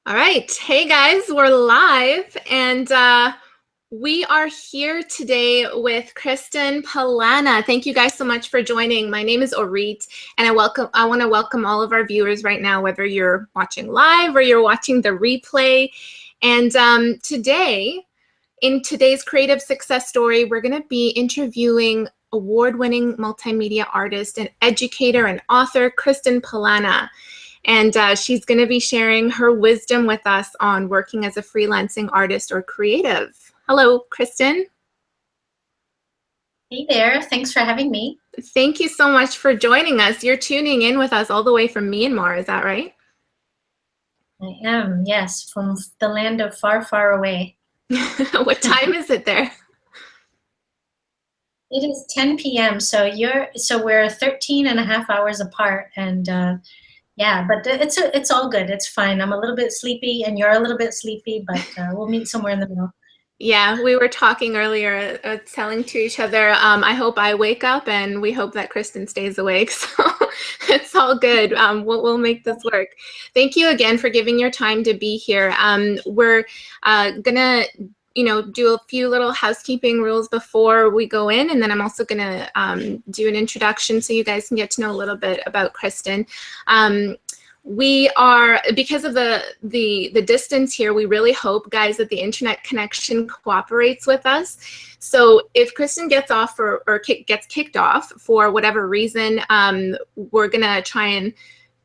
All right. Hey guys, we're live and we are here today with Kristen Palana. Thank you guys so much for joining. My name is Orit and I want to welcome all of our viewers right now, whether you're watching live or you're watching the replay. And today, in today's creative success story, we're going to be interviewing award-winning multimedia artist and educator and author Kristen Palana. And she's going to be sharing her wisdom with us on working as a freelancing artist or creative. Hello, Kristen. Hey there. Thanks for having me. Thank you so much for joining us. You're tuning in with us all the way from Myanmar, is that right? I am, yes, from the land of far, far away. What time is it there? It is 10 p.m. So we're 13 and a half hours apart, and yeah, but it's all good. It's fine. I'm a little bit sleepy, and you're a little bit sleepy, but we'll meet somewhere in the middle. Yeah, we were talking earlier, telling to each other, I hope I wake up, and we hope that Kristen stays awake. So it's all good. We'll make this work. Thank you again for giving your time to be here. We're gonna do a few little housekeeping rules before we go in, and then I'm also gonna do an introduction so you guys can get to know a little bit about Kristen. We are, because of the distance here, we really hope, guys, that the internet connection cooperates with us. So if Kristen gets off or gets kicked off for whatever reason, we're gonna try and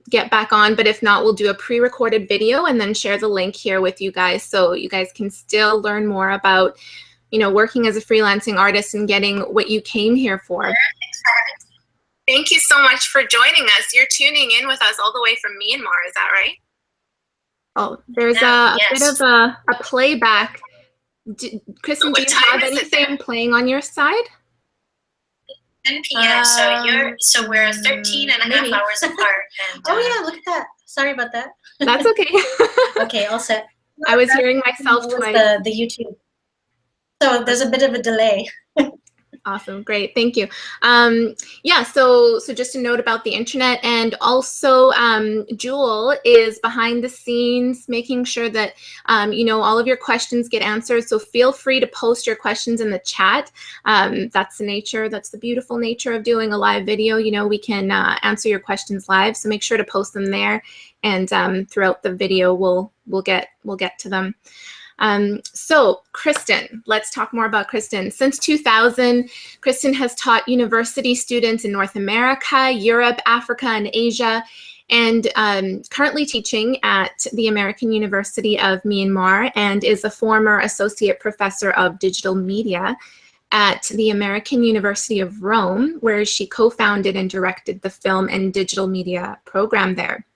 get back on, but if not, we'll do a pre-recorded video and then share the link here with you guys so you guys can still learn more about, working as a freelancing artist and getting what you came here for. Thank you so much for joining us. You're tuning in with us all the way from Myanmar, is that right? Oh, there's a bit of a playback. Kristen, do you have anything playing on your side? 10 p.m. So we're 13 and a half hours apart. And, oh yeah, look at that. Sorry about that. That's okay. Okay, all set. I was hearing myself twice. The YouTube. So there's a bit of a delay. Awesome, great, thank you. Yeah, so just a note about the internet, and also Jewel is behind the scenes making sure that all of your questions get answered. So feel free to post your questions in the chat. That's the beautiful nature of doing a live video. We can answer your questions live, so make sure to post them there, and throughout the video we'll get to them. So Kristen, let's talk more about Kristen. Since 2000, Kristen has taught university students in North America, Europe, Africa, and Asia, and currently teaching at the American University of Myanmar, and is a former associate professor of digital media at the American University of Rome, where she co-founded and directed the film and digital media program there.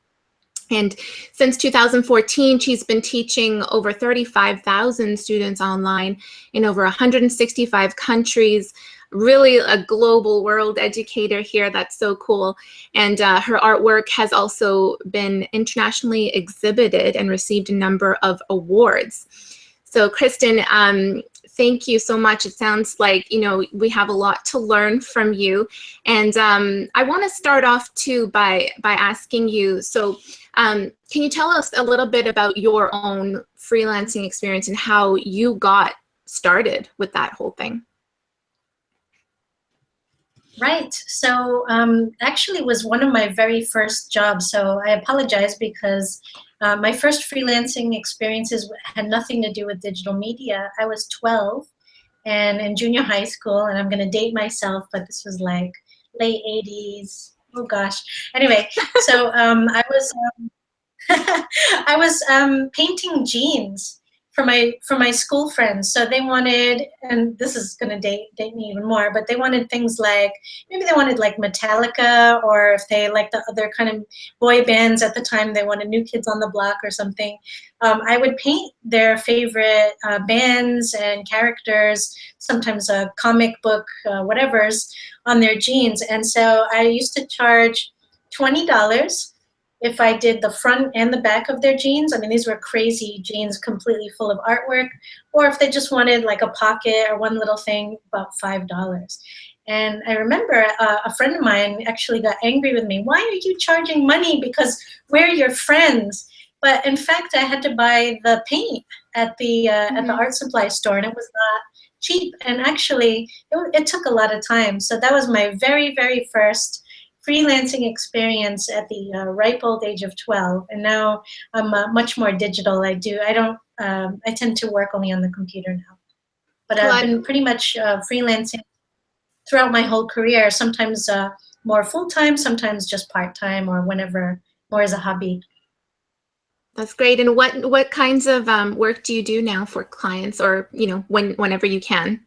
And since 2014, she's been teaching over 35,000 students online in over 165 countries. Really a global world educator here. That's so cool. And her artwork has also been internationally exhibited and received a number of awards. So Kristen, thank you so much. It sounds like, we have a lot to learn from you. And I want to start off too by asking you, so can you tell us a little bit about your own freelancing experience and how you got started with that whole thing? Right. So actually it was one of my very first jobs. So I apologize because my first freelancing experiences had nothing to do with digital media. I was 12 and in junior high school, and I'm going to date myself, but this was like late 80s. Oh gosh. Anyway, so I was painting jeans for my school friends. So they wanted, and this is going to date me even more, but they wanted things like, maybe they wanted like Metallica, or if they liked the other kind of boy bands at the time, they wanted New Kids on the Block or something. I would paint their favorite bands and characters, sometimes a comic book, whatever's, on their jeans. And so I used to charge $20 if I did the front and the back of their jeans. I mean, these were crazy jeans completely full of artwork. Or if they just wanted like a pocket or one little thing, about $5. And I remember a friend of mine actually got angry with me. Why are you charging money? Because we're your friends. But in fact, I had to buy the paint at the art supply store, and it was not cheap. And actually, it took a lot of time. So that was my very, very first freelancing experience at the ripe old age of 12. And now I'm much more digital. I don't. I tend to work only on the computer now. But I've been pretty much freelancing throughout my whole career. Sometimes more full time, sometimes just part time, or whenever, more as a hobby. That's great. And what kinds of work do you do now for clients, or whenever you can?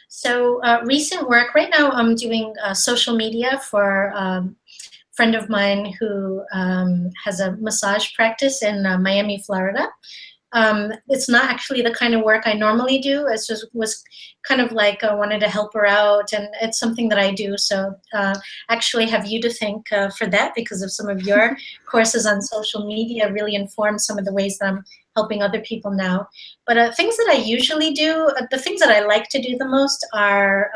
So recent work right now, I'm doing social media for a friend of mine who has a massage practice in Miami, Florida. It's not actually the kind of work I normally do. It just was kind of like I wanted to help her out, and it's something that I do. So actually have you to thank for that, because of some of your courses on social media really informed some of the ways that I'm helping other people now. But things that I usually do, the things that I like to do the most are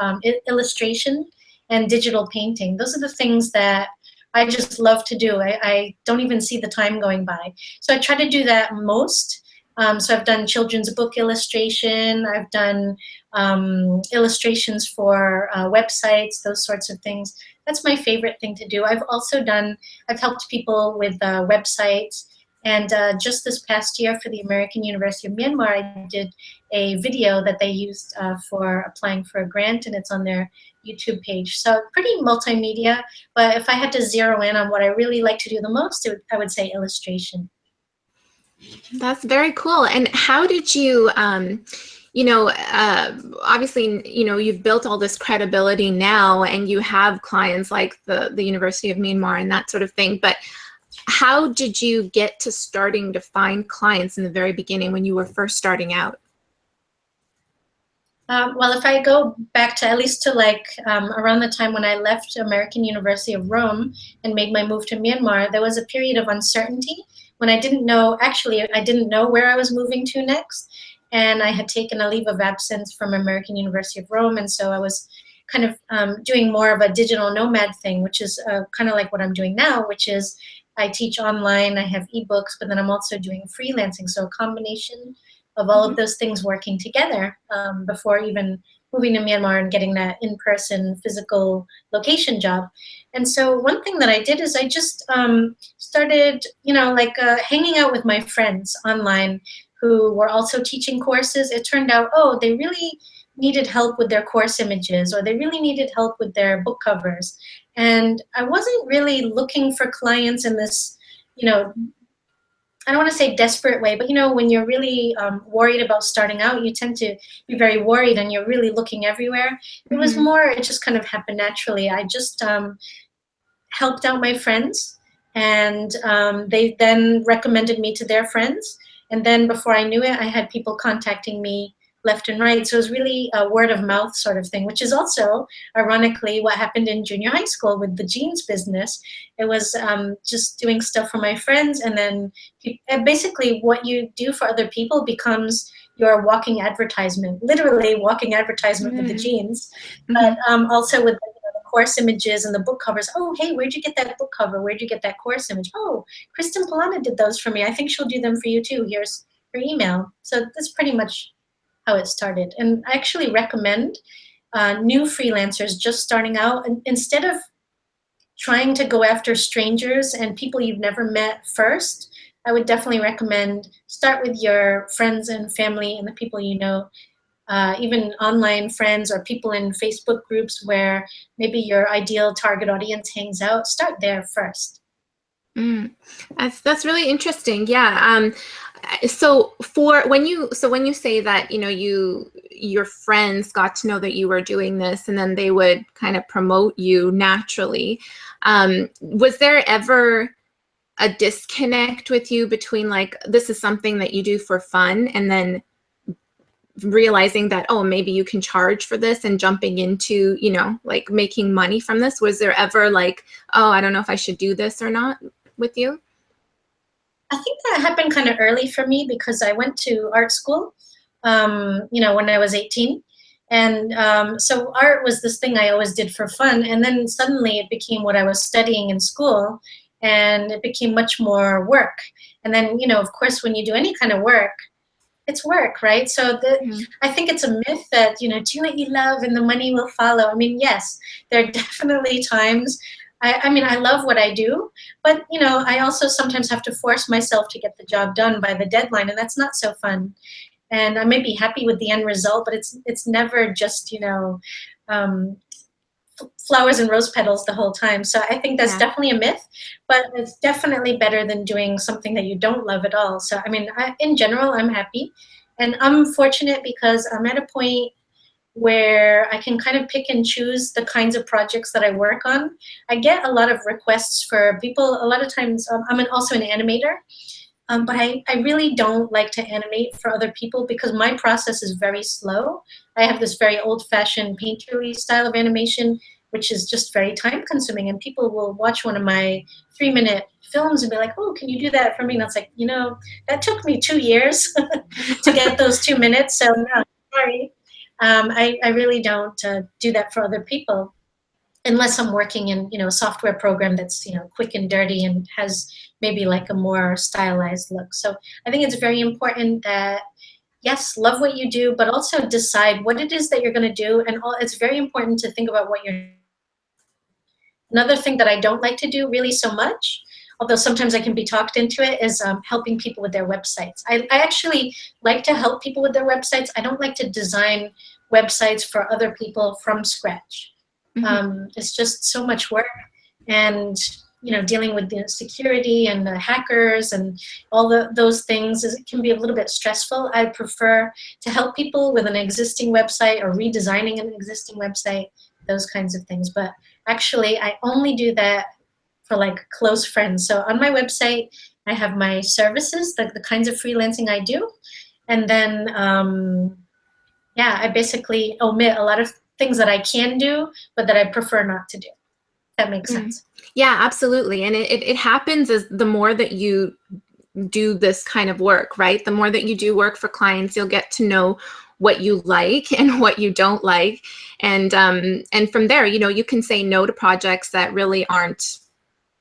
illustration and digital painting. Those are the things that I just love to do. I don't even see the time going by. So I try to do that most. So I've done children's book illustration, I've done illustrations for websites, those sorts of things. That's my favorite thing to do. I've helped people with websites, and just this past year for the American University of Myanmar, I did a video that they used for applying for a grant, and it's on their YouTube page. So pretty multimedia, but if I had to zero in on what I really like to do the most, I would say illustration. That's very cool. And how did you, obviously, you've built all this credibility now, and you have clients like the University of Myanmar and that sort of thing. But how did you get to starting to find clients in the very beginning when you were first starting out? Well, if I go back to at least to around the time when I left American University of Rome and made my move to Myanmar, there was a period of uncertainty when I didn't know where I was moving to next. And I had taken a leave of absence from American University of Rome. And so I was kind of doing more of a digital nomad thing, which is kind of like what I'm doing now, which is I teach online, I have ebooks, but then I'm also doing freelancing. So a combination of all of those things working together before even moving to Myanmar and getting that in-person physical location job. And so one thing that I did is I just started, hanging out with my friends online who were also teaching courses. It turned out, they really needed help with their course images, or they really needed help with their book covers. And I wasn't really looking for clients in this, I don't want to say desperate way, but when you're really worried about starting out, you tend to be very worried and you're really looking everywhere. It was more, it just kind of happened naturally. I just helped out my friends, and they then recommended me to their friends. And then before I knew it, I had people contacting me left and right. So it was really a word of mouth sort of thing, which is also, ironically, what happened in junior high school with the jeans business. It was just doing stuff for my friends, and then basically what you do for other people becomes your walking advertisement, literally walking advertisement with the jeans, but also with the course images and the book covers. Oh, hey, where'd you get that book cover? Where'd you get that course image? Oh, Kristen Palana did those for me. I think she'll do them for you too. Here's her email. So that's pretty much how it started. And I actually recommend new freelancers just starting out, and instead of trying to go after strangers and people you've never met first, I would definitely recommend start with your friends and family and the people you know, even online friends or people in Facebook groups where maybe your ideal target audience hangs out. Start there first. That's really interesting. Yeah. So when you say that, your friends got to know that you were doing this, and then they would kind of promote you naturally. Was there ever a disconnect with you between this is something that you do for fun, and then realizing that, maybe you can charge for this, and jumping into, making money from this? Was there ever I don't know if I should do this or not with you? I think that happened kind of early for me because I went to art school, when I was 18. And so art was this thing I always did for fun. And then suddenly it became what I was studying in school. and it became much more work. And then, you know, of course, when you do any kind of work, it's work, right? So I think it's a myth that, you know, do what you love and the money will follow. I mean, yes, there are definitely times, I mean, I love what I do, but, you know, I also sometimes have to force myself to get the job done by the deadline, and that's not so fun. And I may be happy with the end result, but it's never just, you know, flowers and rose petals the whole time. So I think that's definitely a myth, but it's definitely better than doing something that you don't love at all. So, I mean, in general, I'm happy. And I'm fortunate because I'm at a point where I can kind of pick and choose the kinds of projects that I work on. I get a lot of requests for people. A lot of times, I'm also an animator. But I really don't like to animate for other people because my process is very slow. I have this very old-fashioned painterly style of animation, which is just very time-consuming. And people will watch one of my 3-minute films and be like, "Oh, can you do that for me?" And it's like, you know, that took me 2 years to get those 2 minutes. So no, sorry. I really don't do that for other people, unless I'm working in, you know, a software program that's, you know, quick and dirty and has maybe like a more stylized look. So I think it's very important that, yes, love what you do, but also decide what it is that you're going to do. And it's very important to think about what you're. Another thing that I don't like to do really so much, although sometimes I can be talked into it, is helping people with their websites. I actually like to help people with their websites. I don't like to design websites for other people from scratch. It's just so much work, and, you know, dealing with the security and the hackers and all those things it can be a little bit stressful. I prefer to help people with an existing website or redesigning an existing website, those kinds of things. But actually, I only do that for like close friends. So on my website, I have my services, the kinds of freelancing I do, and then yeah, I basically omit a lot of things that I can do, but that I prefer not to do. That makes sense. Yeah, absolutely. And it happens as the more that you do this kind of work, right? The more that you do work for clients, you'll get to know what you like and what you don't like. And from there, you know, you can say no to projects that really aren't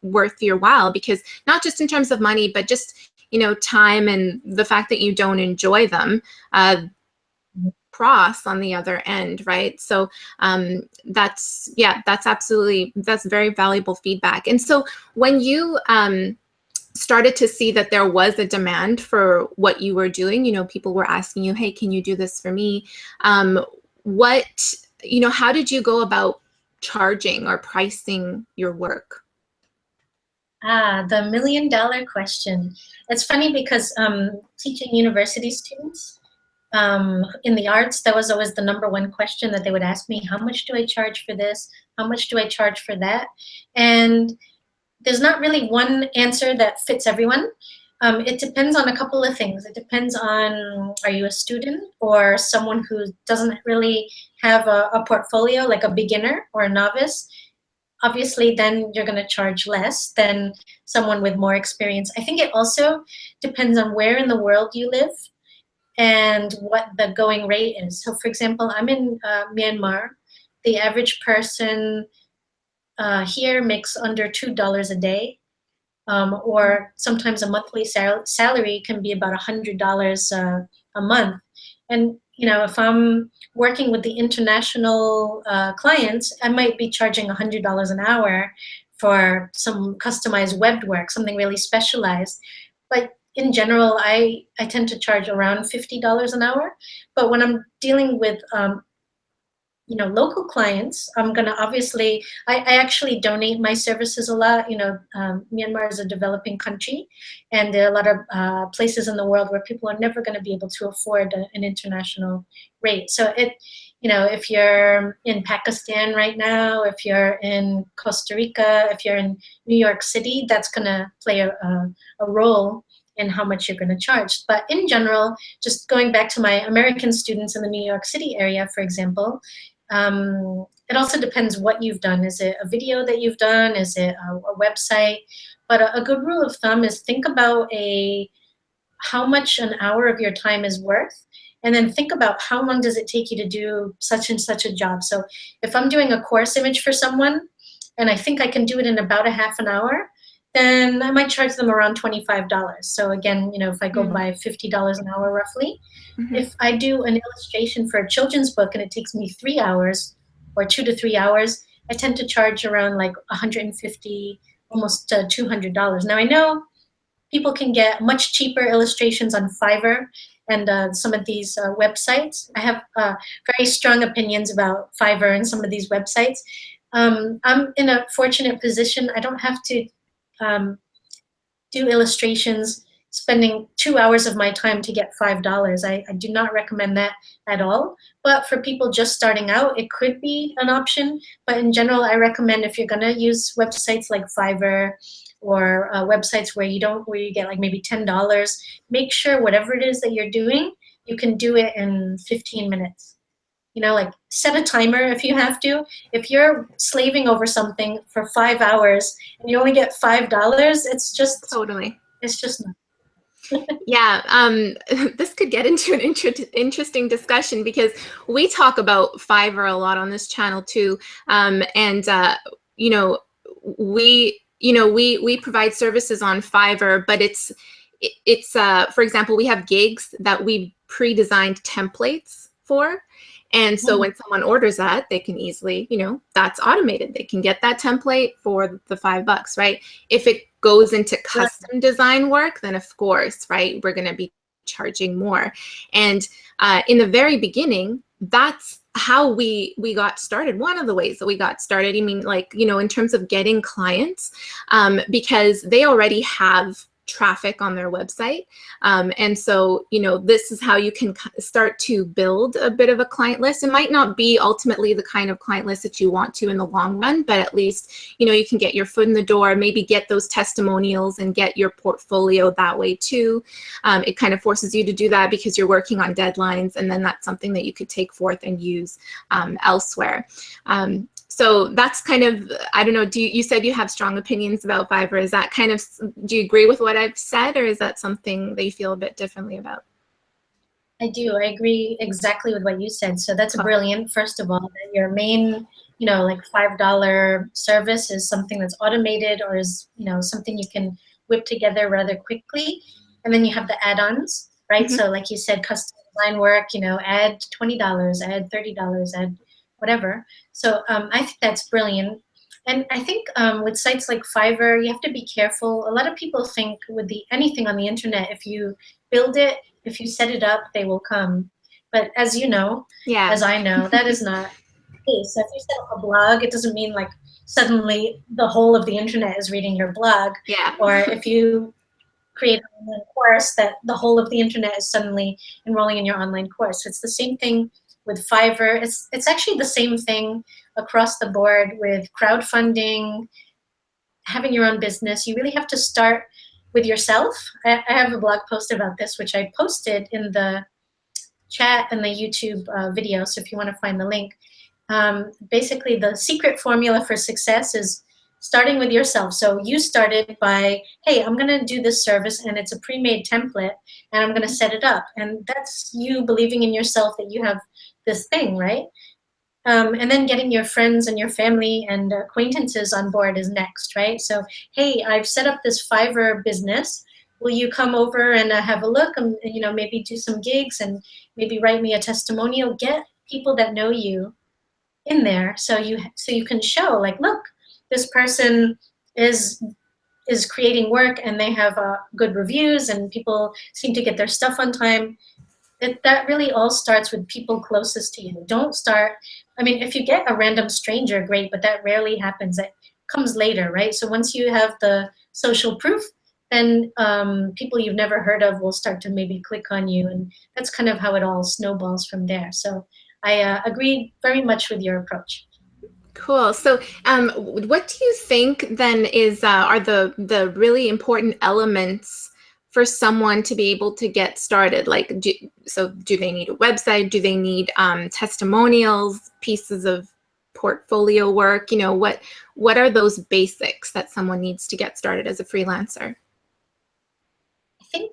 worth your while, because not just in terms of money, but just, you know, time and the fact that you don't enjoy them. Cross on the other end, right? So that's very valuable feedback. And so when you started to see that there was a demand for what you were doing, you know, people were asking you, "Hey, can you do this for me?" What, you know, how did you go about charging or pricing your work? The $1 million question. It's funny because teaching university students, in the arts, that was always the #1 question that they would ask me: how much do I charge for this? How much do I charge for that? And there's not really one answer that fits everyone. It depends on a couple of things. It depends on, are you a student or someone who doesn't really have a portfolio, like a beginner or a novice? Obviously, then you're going to charge less than someone with more experience. I think it also depends on where in the world you live and what the going rate is. So for example, I'm in Myanmar. The average person here makes under $2 a day, or sometimes a monthly salary can be about $100 a month. And, you know, if I'm working with the international clients, I might be charging $100 an hour for some customized web work, something really specialized. But in general, I tend to charge around $50 an hour. But when I'm dealing with you know, local clients, I'm gonna obviously, I actually donate my services a lot. You know, Myanmar is a developing country, and there are a lot of places in the world where people are never gonna be able to afford an international rate. So you know, if you're in Pakistan right now, if you're in Costa Rica, if you're in New York City, that's gonna play a role in how much you're gonna charge. But in general, just going back to my American students in the New York City area, for example, it also depends what you've done. Is it a video that you've done? Is it a website? But a good rule of thumb is think about how much an hour of your time is worth, and then think about how long does it take you to do such and such a job. So if I'm doing a course image for someone and I think I can do it in about a half an hour, then I might charge them around $25. So again, you know, if I go by $50 an hour roughly, if I do an illustration for a children's book and it takes me 3 hours or 2 to 3 hours, I tend to charge around like $150, almost $200. Now I know people can get much cheaper illustrations on Fiverr and some of these websites. I have very strong opinions about Fiverr and some of these websites. I'm in a fortunate position. I don't have to do illustrations spending 2 hours of my time to get $5. I do not recommend that at all. But for people just starting out, it could be an option. But in general, I recommend if you're gonna use websites like Fiverr or websites where you get like maybe $10, make sure whatever it is that you're doing, you can do it in 15 minutes. You know, like set a timer if you have to. If you're slaving over something for 5 hours and you only get $5, it's just Totally. It's just not. Yeah, this could get into an interesting discussion because we talk about Fiverr a lot on this channel too, you know, we provide services on Fiverr, but it's for example, we have gigs that we pre-designed templates for. And so when someone orders that, they can easily, you know, that's automated. They can get that template for the $5, right? If it goes into custom design work, then of course, right, we're going to be charging more. And in the very beginning, that's how we got started. One of the ways that we got started, I mean, like, you know, in terms of getting clients, because they already have traffic on their website. And so, you know, this is how you can start to build a bit of a client list. It might not be ultimately the kind of client list that you want to in the long run, but at least, you know, you can get your foot in the door, maybe get those testimonials and get your portfolio that way too. It kind of forces you to do that because you're working on deadlines, and then that's something that you could take forth and use elsewhere. So that's kind of, I don't know, you said you have strong opinions about Fiverr. Is that kind of, do you agree with what I've said, or is that something that you feel a bit differently about? I do. I agree exactly with what you said. So that's brilliant, first of all, that your main, you know, like $5 service is something that's automated or is, you know, something you can whip together rather quickly. And then you have the add-ons, right? So like you said, custom design work, you know, add $20, add $30, add whatever. So I think that's brilliant. And I think with sites like Fiverr, you have to be careful. A lot of people think with anything on the internet, if you build it, if you set it up, they will come. But as you know, as I know, that is not the case. So if you set up a blog, it doesn't mean like suddenly the whole of the internet is reading your blog. Yeah. Or if you create an online course, that the whole of the internet is suddenly enrolling in your online course. It's the same thing with Fiverr. It's actually the same thing across the board with crowdfunding, having your own business. You really have to start with yourself. I have a blog post about this, which I posted in the chat and the YouTube video, so if you want to find the link. Basically, the secret formula for success is starting with yourself. So you started by, hey, I'm going to do this service, and it's a pre-made template, and I'm going to set it up. And that's you believing in yourself that you have this thing, right? And then getting your friends and your family and acquaintances on board is next, right? So, hey, I've set up this Fiverr business. Will you come over and have a look and, you know, maybe do some gigs and maybe write me a testimonial? Get people that know you in there so you can show, like, look, this person is creating work and they have good reviews and people seem to get their stuff on time. That really all starts with people closest to you. Don't start, I mean, if you get a random stranger, great, but that rarely happens. That comes later, right? So once you have the social proof, then people you've never heard of will start to maybe click on you, and that's kind of how it all snowballs from there. So I agree very much with your approach. Cool. So what do you think then are the really important elements for someone to be able to get started? Like, do they need a website? Do they need testimonials, pieces of portfolio work? You know, what are those basics that someone needs to get started as a freelancer? I think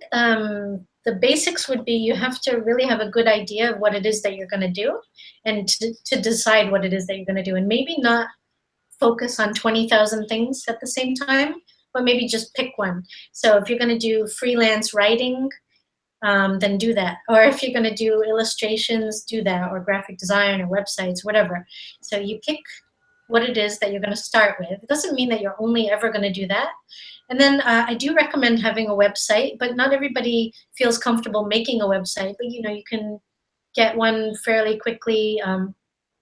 the basics would be you have to really have a good idea of what it is that you're going to do, and to decide what it is that you're going to do, and maybe not focus on 20,000 things at the same time. but maybe just pick one. So if you're going to do freelance writing, then do that. Or if you're going to do illustrations, do that, or graphic design or websites, whatever. So you pick what it is that you're going to start with. It doesn't mean that you're only ever going to do that. And then I do recommend having a website, but not everybody feels comfortable making a website. But you know, you can get one fairly quickly,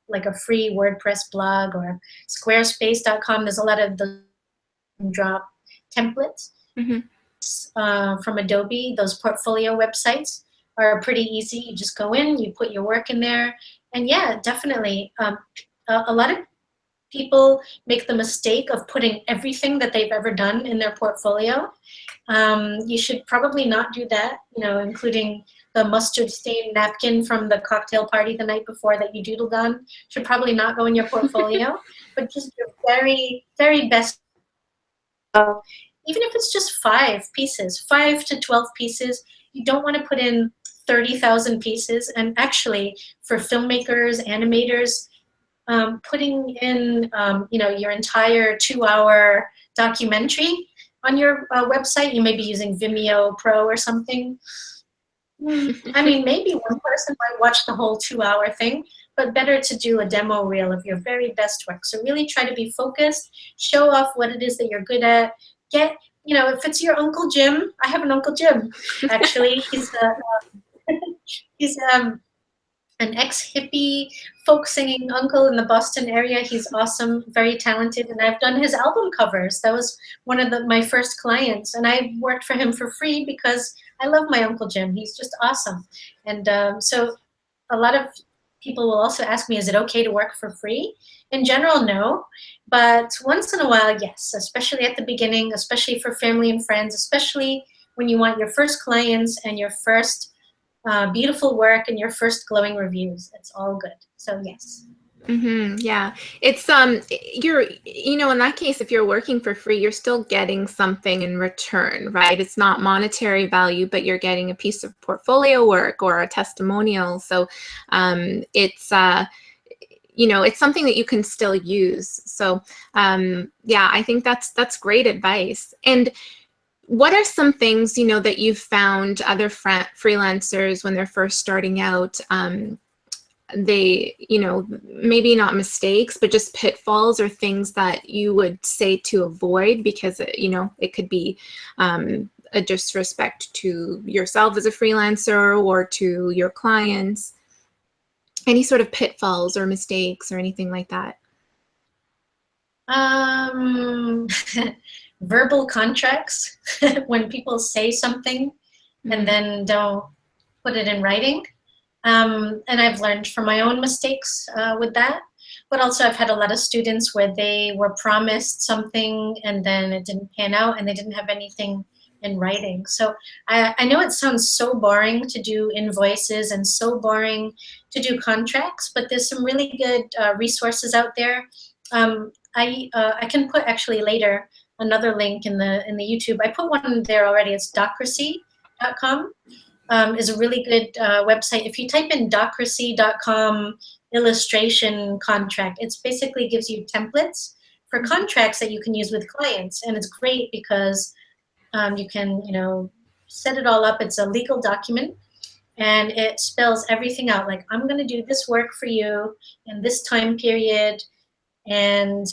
like a free WordPress blog or Squarespace.com. There's a lot of the drop templates. Mm-hmm. From Adobe. Those portfolio websites are pretty easy. You just go in, you put your work in there, and yeah, definitely. A lot of people make the mistake of putting everything that they've ever done in their portfolio. You should probably not do that, you know, including the mustard stained napkin from the cocktail party the night before that you doodled on should probably not go in your portfolio, but just your very, very best. Even if it's just 5 pieces, 5 to 12 pieces, you don't want to put in 30,000 pieces. And actually, for filmmakers, animators, putting in you know, your entire 2-hour documentary on your website, you may be using Vimeo Pro or something. I mean, maybe one person might watch the whole 2-hour thing, but better to do a demo reel of your very best work. So really try to be focused, show off what it is that you're good at. Get, you know, if it's your Uncle Jim, I have an Uncle Jim, actually. He's an ex-hippie folk singing uncle in the Boston area. He's awesome, very talented, and I've done his album covers. That was one of my first clients, and I worked for him for free because I love my Uncle Jim. He's just awesome. And so a lot of people will also ask me, is it okay to work for free? In general, no. But once in a while, yes, especially at the beginning, especially for family and friends, especially when you want your first clients and your first beautiful work and your first glowing reviews. It's all good. So yes. Mm-hmm. Yeah, it's you're, you know, in that case, if you're working for free, you're still getting something in return, right? It's not monetary value, but you're getting a piece of portfolio work or a testimonial. So it's you know, it's something that you can still use. So yeah, I think that's great advice. And what are some things, you know, that you've found other freelancers when they're first starting out? They, you know, maybe not mistakes, but just pitfalls or things that you would say to avoid because, you know, it could be a disrespect to yourself as a freelancer or to your clients. Any sort of pitfalls or mistakes or anything like that? Verbal contracts, when people say something and then don't put it in writing. And I've learned from my own mistakes with that. But also I've had a lot of students where they were promised something and then it didn't pan out and they didn't have anything in writing. So I know it sounds so boring to do invoices and so boring to do contracts, but there's some really good resources out there. I can put actually later another link in the YouTube. I put one there already. It's docracy.com. Is a really good website. If you type in docracy.com illustration contract, it basically gives you templates for contracts that you can use with clients, and it's great because you can, you know, set it all up. It's a legal document, and it spells everything out. Like, I'm going to do this work for you in this time period, and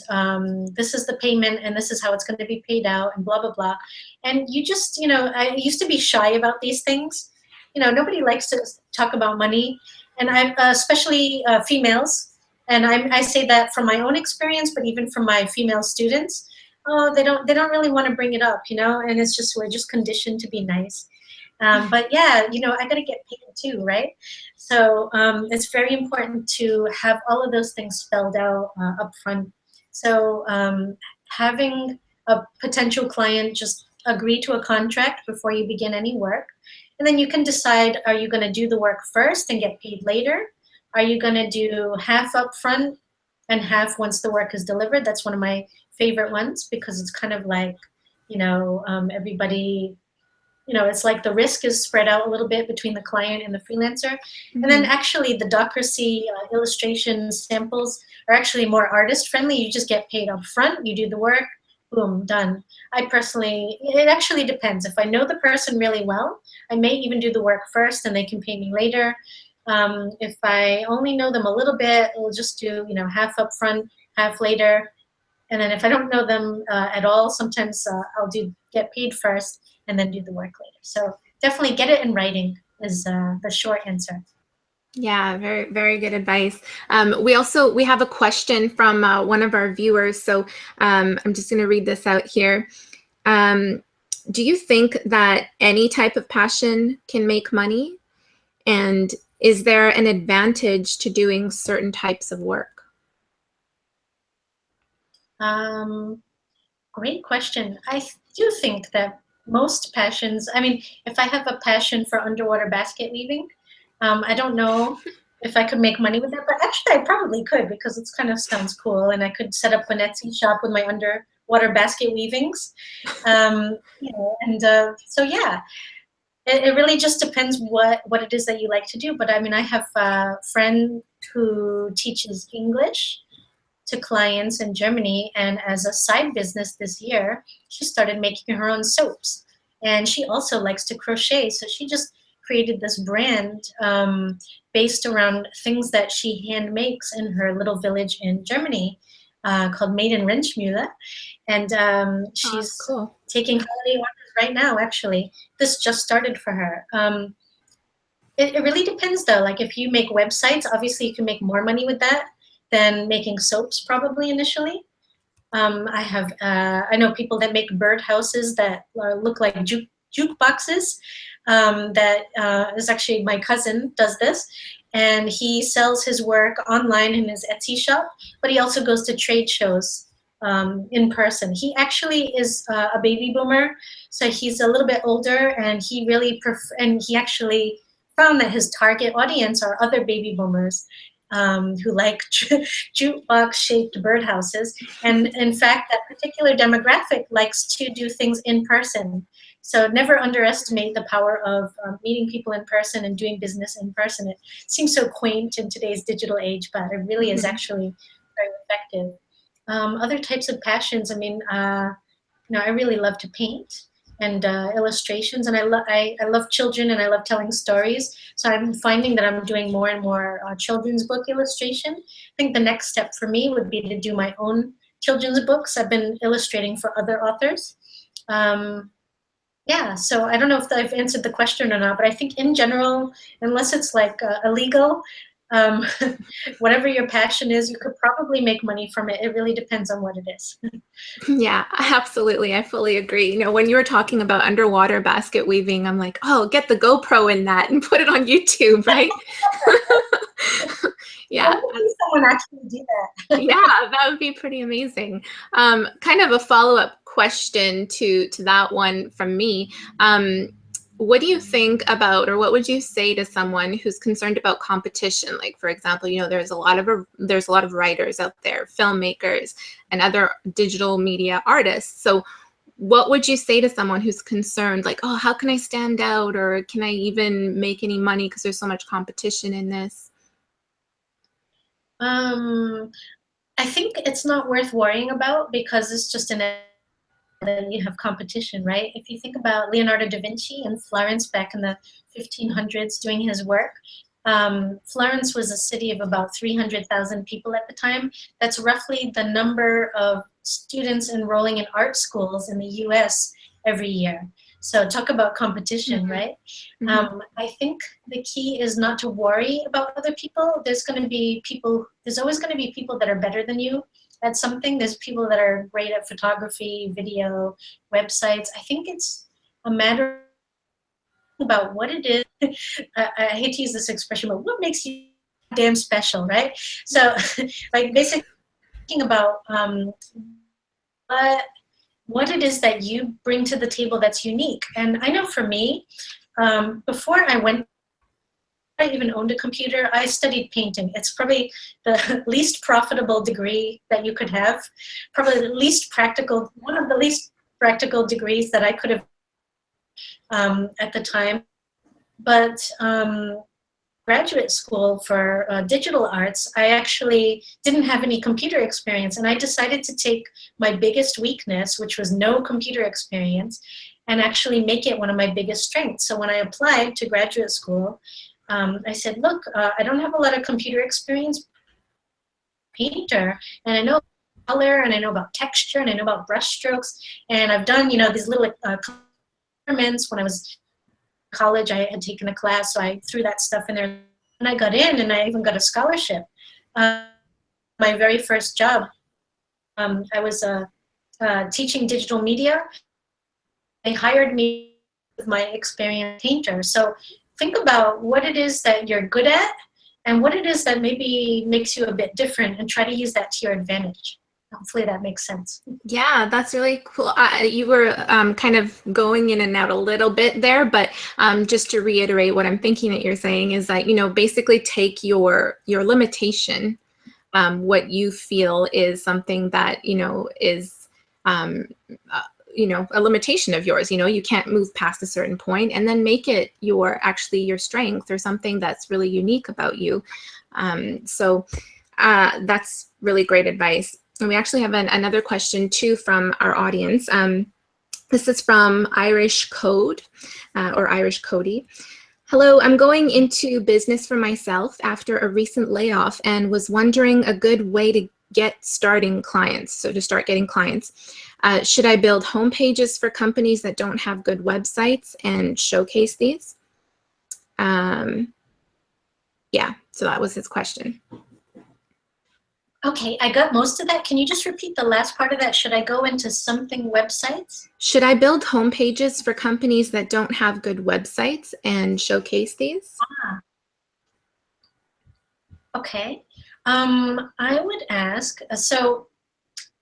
this is the payment, and this is how it's going to be paid out, and blah, blah, blah. And you just, you know, I used to be shy about these things. You know, nobody likes to talk about money, and I'm especially females. And I say that from my own experience, but even from my female students. Oh, they don't really want to bring it up, you know, and it's just, we're just conditioned to be nice. But yeah, you know, I got to get paid too, right? So it's very important to have all of those things spelled out up front. So having a potential client just agree to a contract before you begin any work. And then you can decide, are you going to do the work first and get paid later? Are you going to do half up front and half once the work is delivered? That's one of my favorite ones because it's kind of like, you know, everybody, you know, it's like the risk is spread out a little bit between the client and the freelancer. Mm-hmm. And then actually the Docracy illustration samples are actually more artist friendly. You just get paid up front, you do the work, boom, done. I personally, it actually depends. If I know the person really well, I may even do the work first and they can pay me later. If I only know them a little bit, we'll just do, you know, half up front, half later. And then if I don't know them at all, sometimes I'll get paid first and then do the work later. So definitely get it in writing is the short answer. Yeah, very, very good advice. We have a question from one of our viewers. So I'm just going to read this out here. Do you think that any type of passion can make money? And is there an advantage to doing certain types of work? Great question. I do think that most passions, I mean, if I have a passion for underwater basket weaving, I don't know if I could make money with that, but actually I probably could because it's kind of sounds cool and I could set up an Etsy shop with my underwater basket weavings. You know, and so yeah, it really just depends what it is that you like to do. But I mean, I have a friend who teaches English to clients in Germany, and as a side business this year, she started making her own soaps. And she also likes to crochet, so she just created this brand based around things that she hand makes in her little village in Germany called Maiden Rinschmühle. And she's Cool. taking holiday orders right now, actually. This just started for her. It really depends, though. Like if you make websites, obviously you can make more money with that than making soaps probably initially. I know people that make bird houses that look like jukeboxes. That is actually my cousin does this, and he sells his work online in his Etsy shop, but he also goes to trade shows in person. He actually is a baby boomer, so he's a little bit older, and he really and he actually found that his target audience are other baby boomers who like jukebox-shaped birdhouses. And in fact, that particular demographic likes to do things in person. So never underestimate the power of meeting people in person and doing business in person. It seems so quaint in today's digital age, but it really is actually very effective. Other types of passions, I mean, you know, I really love to paint and illustrations, and I love children and I love telling stories. So I'm finding that I'm doing more and more children's book illustration. I think the next step for me would be to do my own children's books. I've been illustrating for other authors. Yeah, so I don't know if I've answered the question or not, but I think in general, unless it's like illegal, whatever your passion is, you could probably make money from it. It really depends on what it is. Yeah, absolutely. I fully agree. You know, when you were talking about underwater basket weaving, I'm like, oh, get the GoPro in that and put it on YouTube, right? Yeah. Someone actually do that. Yeah, that would be pretty amazing. Kind of a follow-up question to that one from me. What do you think about, or what would you say to someone who's concerned about competition? Like, for example, you know, there's a lot of writers out there, filmmakers, and other digital media artists. So what would you say to someone who's concerned, like, oh, how can I stand out, or can I even make any money because there's so much competition in this? I think it's not worth worrying about because it's just then you have competition, right? If you think about Leonardo da Vinci in Florence back in the 1500s doing his work, Florence was a city of about 300,000 people at the time. That's roughly the number of students enrolling in art schools in the US every year. So talk about competition, right? I think the key is not to worry about other people. There's always going to be people that are better than you at something. There's people that are great at photography, video, websites. I think it's a matter about what it is. I hate to use this expression, but what makes you damn special, right? So like basically thinking about what it is that you bring to the table that's unique. And I know for me, before I even owned a computer, I studied painting. It's probably the least profitable degree that you could have, probably the least practical, one of the least practical degrees that I could have at the time. But graduate school for digital arts, I actually didn't have any computer experience, and I decided to take my biggest weakness, which was no computer experience, and actually make it one of my biggest strengths. So when I applied to graduate school, I said, look, I don't have a lot of computer experience, painter, and I know color, and I know about texture, and I know about brush strokes, and I've done, you know, these little experiments. When I was in college, I had taken a class, so I threw that stuff in there, and I got in, and I even got a scholarship. My very first job, I was teaching digital media. They hired me with my experienced painter. So think about what it is that you're good at and what it is that maybe makes you a bit different, and try to use that to your advantage. Hopefully that makes sense. Yeah, that's really cool. You were kind of going in and out a little bit there, but just to reiterate, what I'm thinking that you're saying is that, you know, basically take your limitation, what you feel is something that, you know, is you know, a limitation of yours. You know, you can't move past a certain point, and then make it actually your strength, or something that's really unique about you. So that's really great advice. And we actually have another question too from our audience. This is from Irish Code, or Irish Cody. Hello, I'm going into business for myself after a recent layoff, and was wondering a good way to get starting clients. So to start getting clients, should I build home pages for companies that don't have good websites and showcase these? Yeah, so that was his question. Okay, I got most of that. Can you just repeat the last part of that? Should I go into something websites? Should I build home pages for companies that don't have good websites and showcase these? Okay. I would ask, so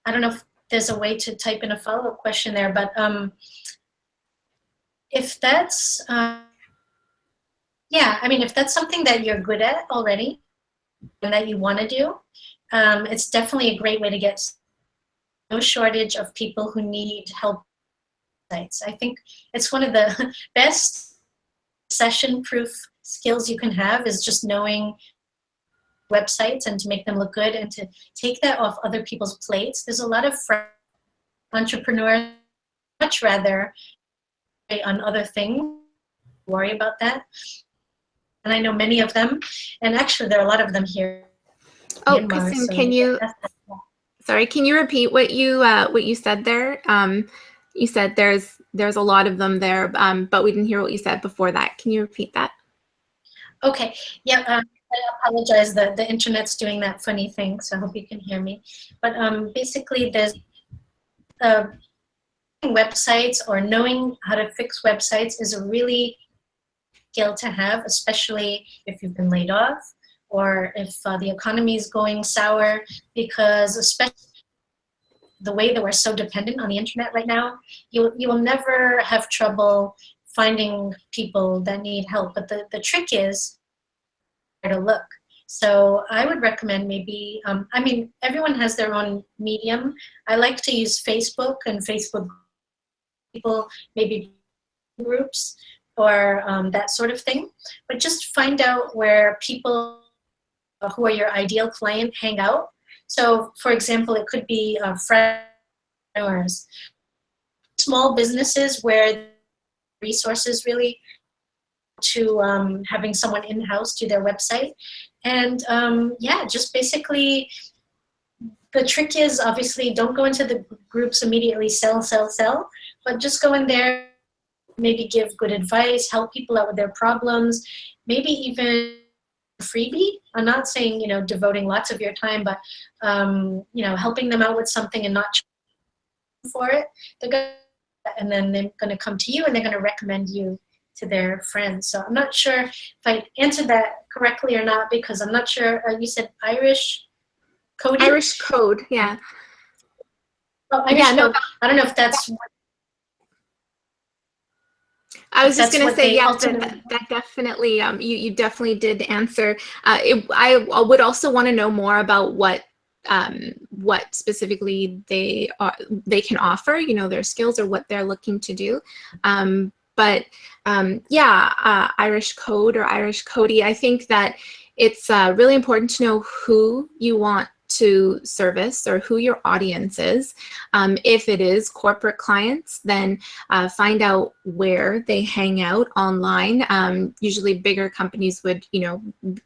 I don't know if there's a way to type in a follow-up question there, but if that's, yeah, I mean, if that's something that you're good at already and that you want to do, it's definitely a great way to get. No shortage of people who need help. Sites. I think it's one of the best session-proof skills you can have, is just knowing websites and to make them look good, and to take that off other people's plates. There's a lot of entrepreneurs much rather on other things, worry about that. And I know many of them, and actually there are a lot of them here. Oh, Kristen, can you, sorry, can you repeat what you said there? You said there's a lot of them there, but we didn't hear what you said before that. Can you repeat that? Okay, yeah, I apologize, the internet's doing that funny thing, so I hope you can hear me. But basically there's websites, or knowing how to fix websites, is a really skill to have, especially if you've been laid off, or if the economy is going sour, because especially the way that we're so dependent on the internet right now, you will never have trouble finding people that need help. But the trick is where to look. So I would recommend maybe, I mean, everyone has their own medium. I like to use Facebook, and Facebook people, maybe groups, or that sort of thing. But just find out where people who are your ideal client hang out. So for example, it could be entrepreneurs, small businesses where resources really to having someone in-house do their website. And yeah, just basically, the trick is, obviously, don't go into the groups immediately, sell, but just go in there, maybe give good advice, help people out with their problems, maybe even freebie. I'm not saying, you know, devoting lots of your time, but you know, helping them out with something and not charging for it. And then they're going to come to you, and they're going to recommend you to their friends. So I'm not sure if I answered that correctly or not, because I'm not sure. You said Irish Code? Irish Code, yeah. Oh, Irish Code. No, I don't know if that's. I was just going to say, yeah, that definitely, you definitely did answer. I would also want to know more about what specifically they can offer, you know, their skills, or what they're looking to do. But yeah, Irish Code or Irish Cody, I think that it's really important to know who you want to service or who your audience is. If it is corporate clients, then find out where they hang out online. Usually bigger companies would,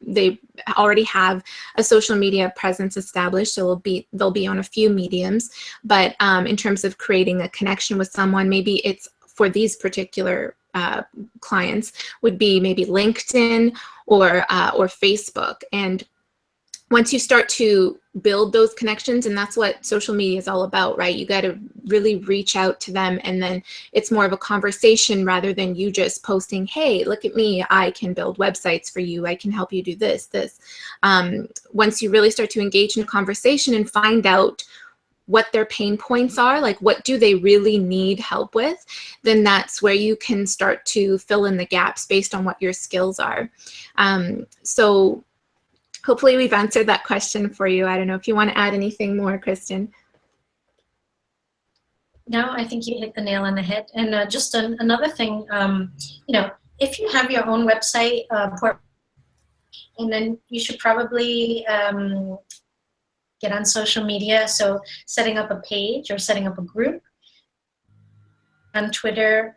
they already have a social media presence established, so they'll be on a few mediums. But in terms of creating a connection with someone, maybe it's for these particular clients would be maybe LinkedIn or Facebook. And once you start to build those connections, and that's what social media is all about, right? You got to really reach out to them, and then it's more of a conversation rather than you just posting, hey, look at me, I can build websites for you, I can help you do this. Once you really start to engage in a conversation and find out what their pain points are, like what do they really need help with, then that's where you can start to fill in the gaps based on what your skills are. So hopefully we've answered that question for you. I don't know if you want to add anything more, Kristen. No, I think you hit the nail on the head. And just another thing, if you have your own website, and then you should probably get on social media. So setting up a page or setting up a group on Twitter.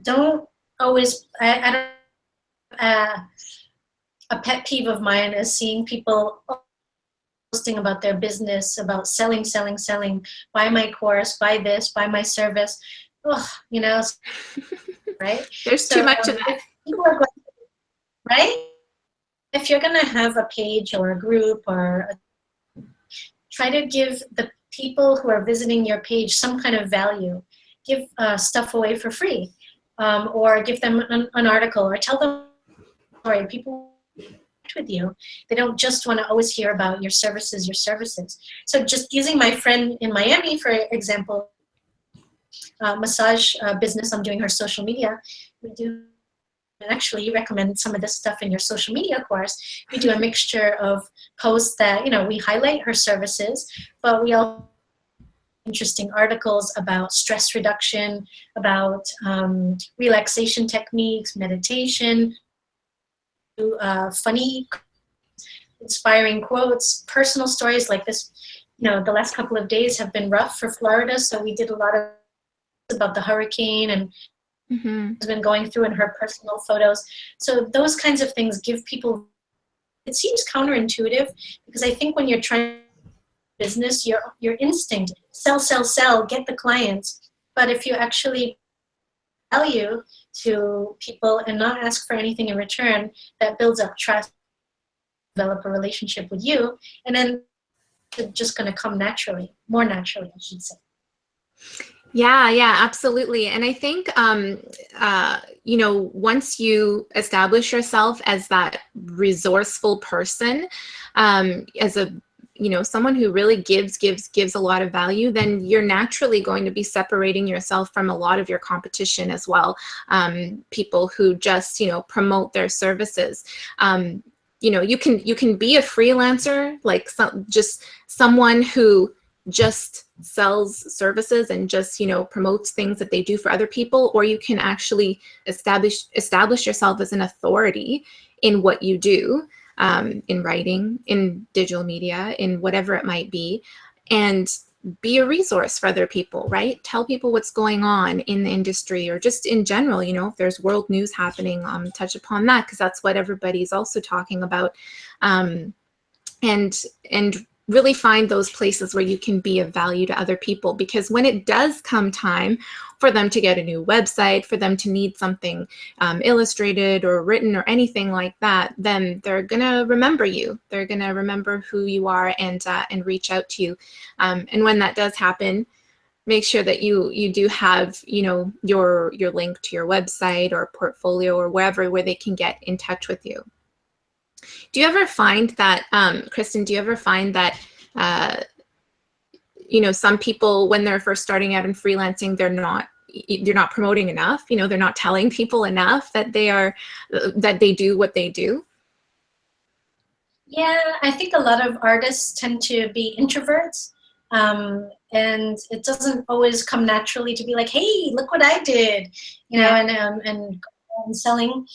Don't always, I don't, a pet peeve of mine is seeing people posting about their business, about selling, buy my course, buy this, buy my service. Ugh, right? There's too much of that. Right? If you're going to have a page or a group try to give the people who are visiting your page some kind of value. Give stuff away for free, or give them an article, or tell them a story. People with you. They don't just want to always hear about your services. So just using my friend in Miami, for example, massage business, I'm doing her social media. We do, and actually you recommend some of this stuff in your social media course. We do a mixture of posts that, we highlight her services, but we also interesting articles about stress reduction, about relaxation techniques, meditation, funny, inspiring quotes, personal stories like this. The last couple of days have been rough for Florida, so we did a lot of about the hurricane and has been going through in her personal photos. So those kinds of things give people, it seems counterintuitive, because I think when you're trying business, your instinct, sell, get the clients. But if you actually value to people and not ask for anything in return, that builds up trust, develop a relationship with you, and then it's just going to come naturally, more naturally, I should say. Yeah, absolutely. And I think, once you establish yourself as that resourceful person, as a someone who really gives a lot of value, then you're naturally going to be separating yourself from a lot of your competition as well. People who just, promote their services. You can be a freelancer, like just someone who just sells services and just, promotes things that they do for other people, or you can actually establish yourself as an authority in what you do. In writing, in digital media, in whatever it might be, and be a resource for other people, right? Tell people what's going on in the industry, or just in general, if there's world news happening, touch upon that, because that's what everybody's also talking about. And really find those places where you can be of value to other people, because when it does come time for them to get a new website, for them to need something illustrated or written or anything like that, then they're gonna remember you. They're gonna remember who you are and reach out to you. And when that does happen, make sure that you do have your link to your website or portfolio or where they can get in touch with you. Do you ever find that, Kristen, some people, when they're first starting out in freelancing, they're not promoting enough, they're not telling people enough that they do what they do? Yeah, I think a lot of artists tend to be introverts. And it doesn't always come naturally to be like, hey, look what I did, you know, and selling.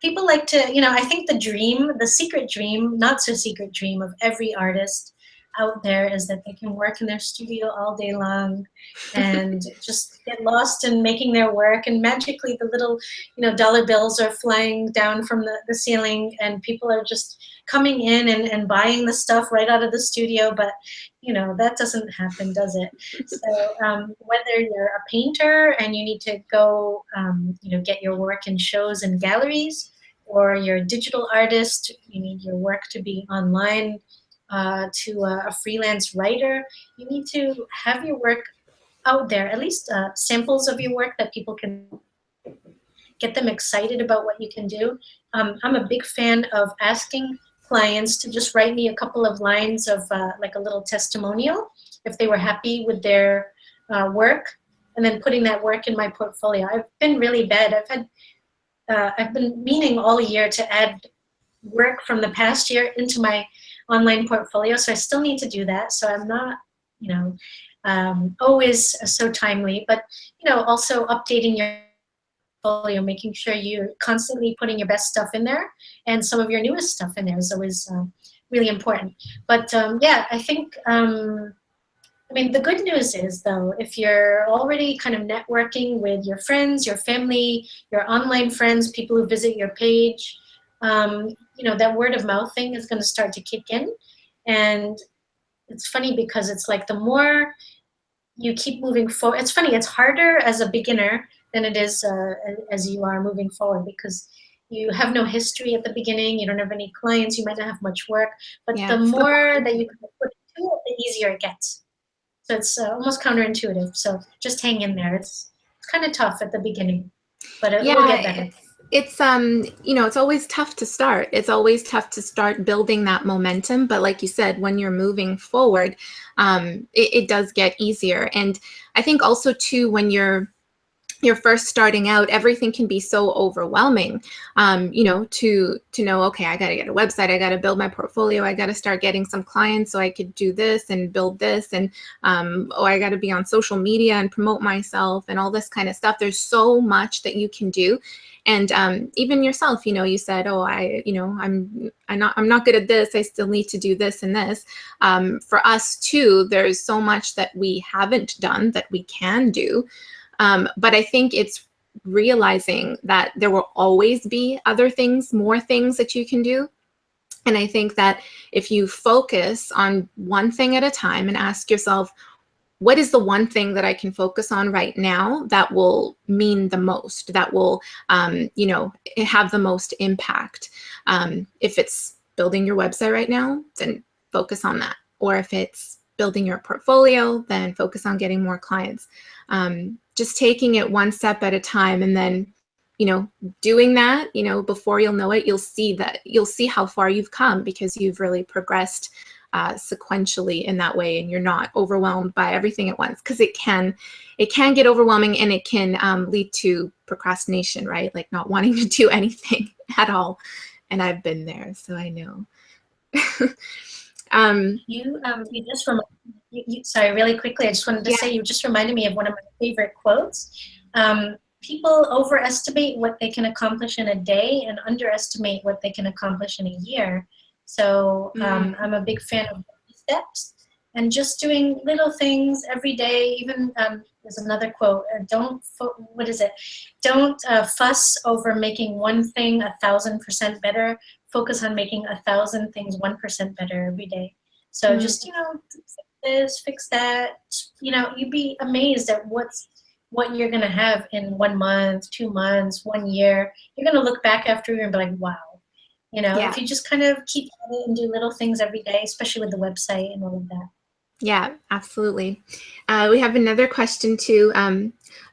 People like to, you know, I think the dream, the secret dream, not so secret dream of every artist out there is that they can work in their studio all day long and just get lost in making their work, and magically the little, you know, dollar bills are flying down from the ceiling, and people are just coming in and buying the stuff right out of the studio. But you know, that doesn't happen, does it? So whether you're a painter and you need to go, you know, get your work in shows and galleries, or you're a digital artist, you need your work to be online, to a freelance writer, you need to have your work out there, at least samples of your work that people can get them excited about what you can do. I'm a big fan of asking clients to just write me a couple of lines of like a little testimonial if they were happy with their work, and then putting that work in my portfolio. I've been really bad. I've been meaning all year to add work from the past year into my online portfolio, so I still need to do that. So I'm not, you know, always so timely, but you know, also updating your portfolio, making sure you're constantly putting your best stuff in there, and some of your newest stuff in there is always really important. But yeah, I think, I mean, the good news is, though, if you're already kind of networking with your friends, your family, your online friends, people who visit your page, you know, that word of mouth thing is going to start to kick in. And it's funny because it's like the more you keep moving forward, it's funny, it's harder as a beginner than it is as you are moving forward, because you have no history at the beginning, you don't have any clients, you might not have much work, but the more that you can put into it, the easier it gets. So it's almost counterintuitive. So just hang in there. It's kind of tough at the beginning, but it will get better. It's you know, it's always tough to start. It's always tough to start building that momentum. But like you said, when you're moving forward, it does get easier. And I think also too, when you're first starting out, everything can be so overwhelming, you know, to know, okay, I got to get a website, I got to build my portfolio, I got to start getting some clients so I could do this and build this, and oh, I got to be on social media and promote myself and all this kind of stuff. There's so much that you can do. And even yourself, you know, you said, oh, I'm not good at this, I still need to do this and this. For us too, there's so much that we haven't done that we can do. But I think it's realizing that there will always be other things, more things that you can do. And I think that if you focus on one thing at a time and ask yourself, what is the one thing that I can focus on right now that will mean the most, that will, you know, have the most impact? If it's building your website right now, then focus on that. Or if it's building your portfolio, then focus on getting more clients. Just taking it one step at a time, and then, you know, doing that, you know, before you'll know it, you'll see how far you've come, because you've really progressed sequentially in that way, and you're not overwhelmed by everything at once, because it can get overwhelming, and it can lead to procrastination, right? Like not wanting to do anything at all. And I've been there, so I know. You just sorry, really quickly, I just wanted to say, you just reminded me of one of my favorite quotes. People overestimate what they can accomplish in a day and underestimate what they can accomplish in a year. So I'm a big fan of steps and just doing little things every day. Even there's another quote, don't fuss over making one thing 1,000% better. Focus on making 1,000 things 1% better every day. So just, you know, fix this, fix that. You know, you'd be amazed at what you're going to have in 1 month, 2 months, 1 year. You're going to look back after you and be like, wow. You know, if you just kind of keep at it and do little things every day, especially with the website and all of that. Yeah, absolutely. We have another question too.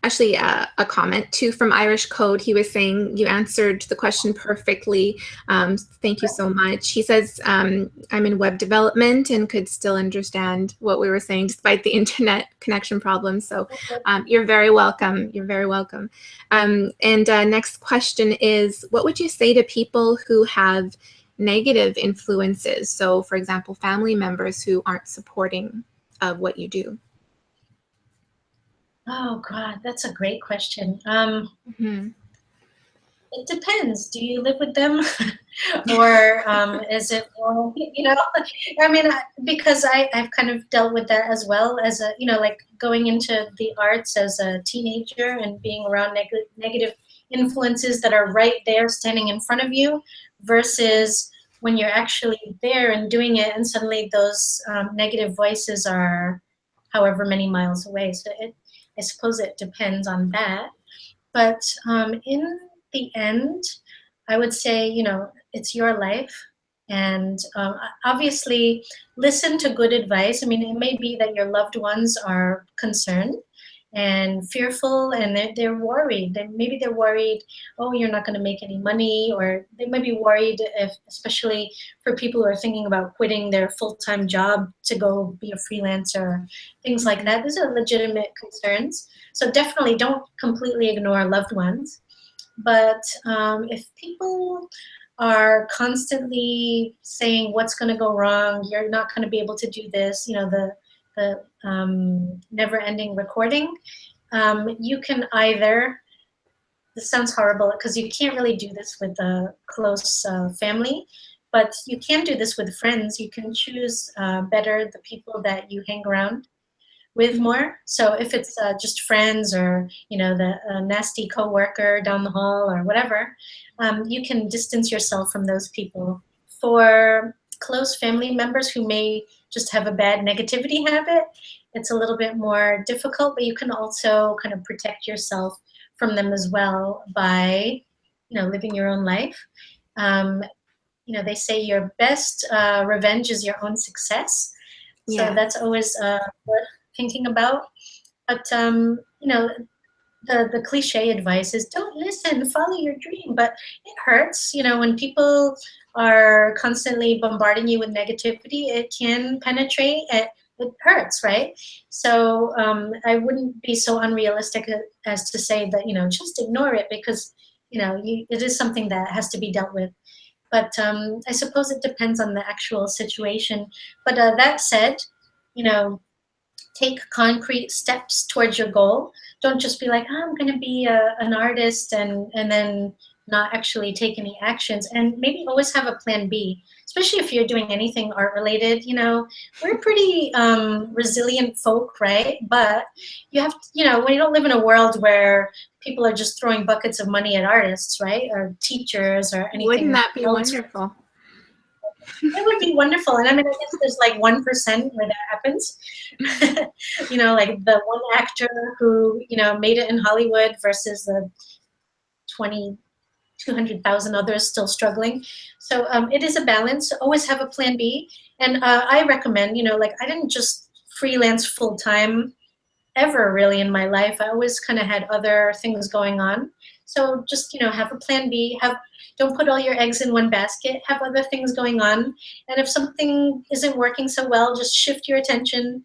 Actually, a comment too from Irish Code. He was saying you answered the question perfectly. Thank you so much. He says, I'm in web development and could still understand what we were saying despite the internet connection problems. So you're very welcome. You're very welcome. And next question is, what would you say to people who have negative influences? So for example, family members who aren't supporting of what you do? Oh God, that's a great question. Mm-hmm. It depends. Do you live with them, or is it more, I mean, because I've kind of dealt with that as well as a, like going into the arts as a teenager and being around negative influences that are right there standing in front of you, versus when you're actually there and doing it, and suddenly those negative voices are however many miles away. So I suppose it depends on that. But in the end, I would say, it's your life. And obviously, listen to good advice. I mean, it may be that your loved ones are concerned and fearful, and they're worried. Maybe they're worried, oh, you're not going to make any money, or they might be worried, especially for people who are thinking about quitting their full-time job to go be a freelancer, things like that. These are legitimate concerns. So definitely don't completely ignore loved ones. But if people are constantly saying what's going to go wrong, you're not going to be able to do this, the never-ending recording, you can either, this sounds horrible because you can't really do this with a close family, but you can do this with friends. You can choose better the people that you hang around with more. So if it's just friends, or the nasty coworker down the hall or whatever, you can distance yourself from those people. For close family members who may just have a bad negativity habit, it's a little bit more difficult, but you can also kind of protect yourself from them as well by living your own life. They say your best revenge is your own success. So that's always worth thinking about. But the cliche advice is don't listen, follow your dream. But it hurts, when people are constantly bombarding you with negativity. It can penetrate. It hurts, right? So I wouldn't be so unrealistic as to say that just ignore it, because it is something that has to be dealt with. But I suppose it depends on the actual situation. But that said, take concrete steps towards your goal. Don't just be like, oh, I'm going to be an artist, and then not actually take any actions. And maybe always have a plan B, especially if you're doing anything art related. We're pretty resilient folk, right? But you have to, when you don't live in a world where people are just throwing buckets of money at artists, right? Or teachers or anything. Wouldn't that be else. wonderful? It would be wonderful. And I mean, I guess there's like 1% where that happens. Like the one actor who, made it in Hollywood versus the 200,000 others still struggling. So it is a balance. Always have a plan B. And I recommend, like I didn't just freelance full time ever really in my life. I always kind of had other things going on. So just, have a plan B. Don't put all your eggs in one basket. Have other things going on. And if something isn't working so well, just shift your attention.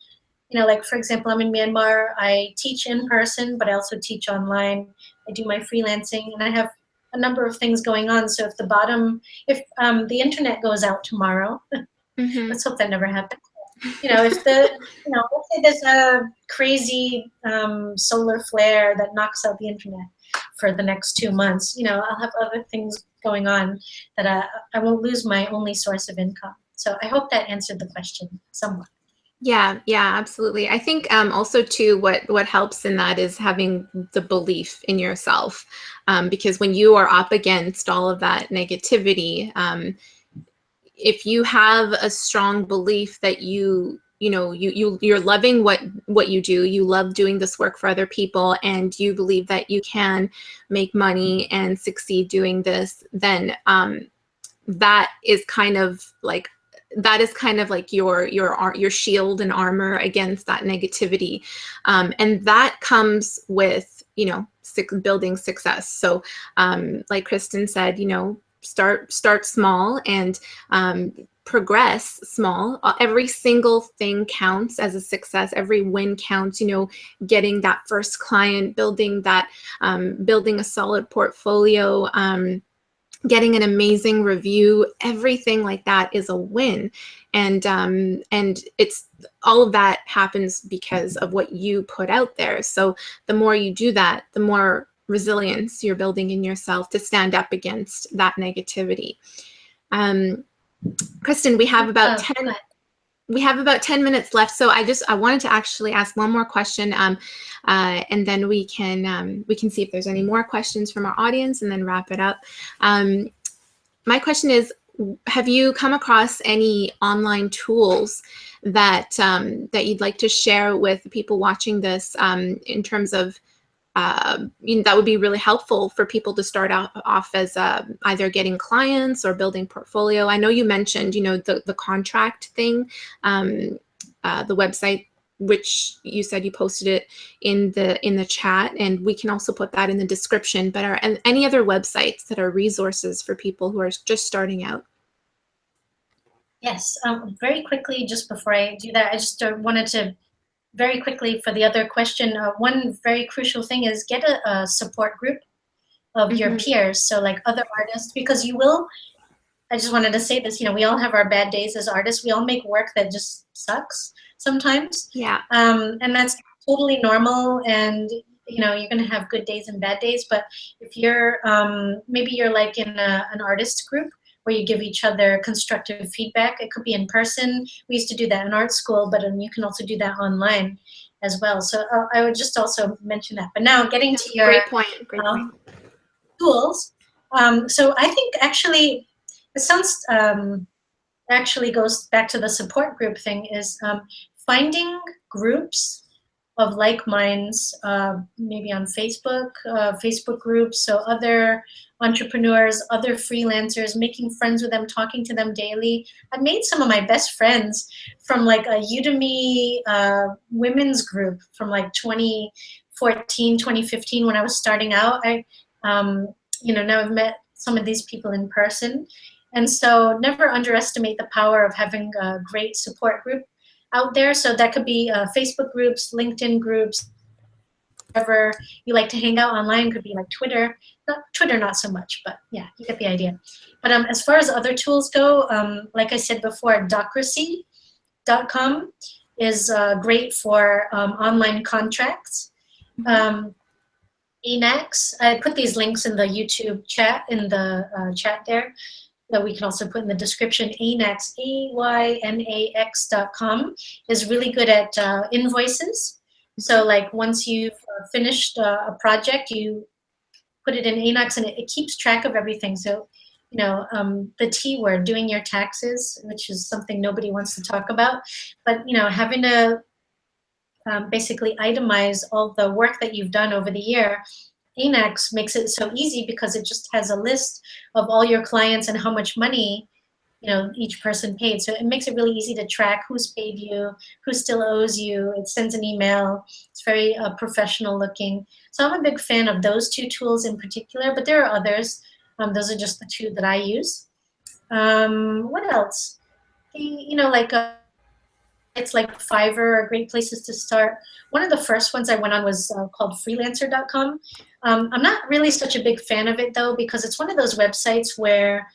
Like for example, I'm in Myanmar. I teach in person, but I also teach online. I do my freelancing, and I have a number of things going on. So if the internet goes out tomorrow, let's hope that never happens. If let's say there's a crazy solar flare that knocks out the internet for the next 2 months, I'll have other things going on that I won't lose my only source of income. So I hope that answered the question somewhat. Yeah, absolutely. I think also too, what helps in that is having the belief in yourself, because when you are up against all of that negativity, if you have a strong belief that you're loving what you do, you love doing this work for other people, and you believe that you can make money and succeed doing this, then that is kind of like your shield and armor against that negativity, and that comes with building success. So like Kristen said, start small and progress small. Every single thing counts as a success. Every win counts. Getting that first client, building a solid portfolio, getting an amazing review, everything like that is a win. And it's all of that happens because of what you put out there. So the more you do that, the more resilience you're building in yourself to stand up against that negativity. Kristen, we have about 10 minutes left, so I wanted to actually ask one more question, and then we can see if there's any more questions from our audience, and then wrap it up. My question is, have you come across any online tools that that you'd like to share with the people watching this, in terms of that would be really helpful for people to start off as either getting clients or building portfolio? I know you mentioned, the contract thing, the website, which you said you posted it in the chat, and we can also put that in the description. But are any other websites that are resources for people who are just starting out? Yes, very quickly, just before I do that, I just wanted to very quickly for the other question, one very crucial thing is get a support group of your peers, so like other artists, because I just wanted to say this, we all have our bad days as artists. We all make work that just sucks sometimes. Yeah. And that's totally normal, and you're going to have good days and bad days. But if you're, maybe you're like in an artist group where you give each other constructive feedback. It could be in person. We used to do that in art school, but you can also do that online as well. So I would just also mention that. But now getting to your great point. Tools. So I think actually, it sounds actually goes back to the support group thing, is finding groups of like minds, maybe on Facebook groups, so other entrepreneurs, other freelancers, making friends with them, talking to them daily. I've made some of my best friends from like a Udemy women's group from like 2014, 2015 when I was starting out. Now I've met some of these people in person. And so never underestimate the power of having a great support group out there. So that could be Facebook groups, LinkedIn groups, wherever you like to hang out online. Could be like Twitter. Twitter, not so much, but yeah, you get the idea. But as far as other tools go, like I said before, Docracy.com is great for online contracts. Anax, I put these links in the YouTube chat, in the chat there, that we can also put in the description. Anax, AYNAX.com is really good at invoices. So like once you've finished a project, you put it in Anax, and it keeps track of everything. So, the T word, doing your taxes, which is something nobody wants to talk about, but, having to basically itemize all the work that you've done over the year. Anax makes it so easy because it just has a list of all your clients and how much money each person paid. So it makes it really easy to track who's paid you, who still owes you. It sends an email. It's very professional looking. So I'm a big fan of those two tools in particular, but there are others. Those are just the two that I use. What else? It's like Fiverr are great places to start. One of the first ones I went on was called freelancer.com. I'm not really such a big fan of it though, because it's one of those websites where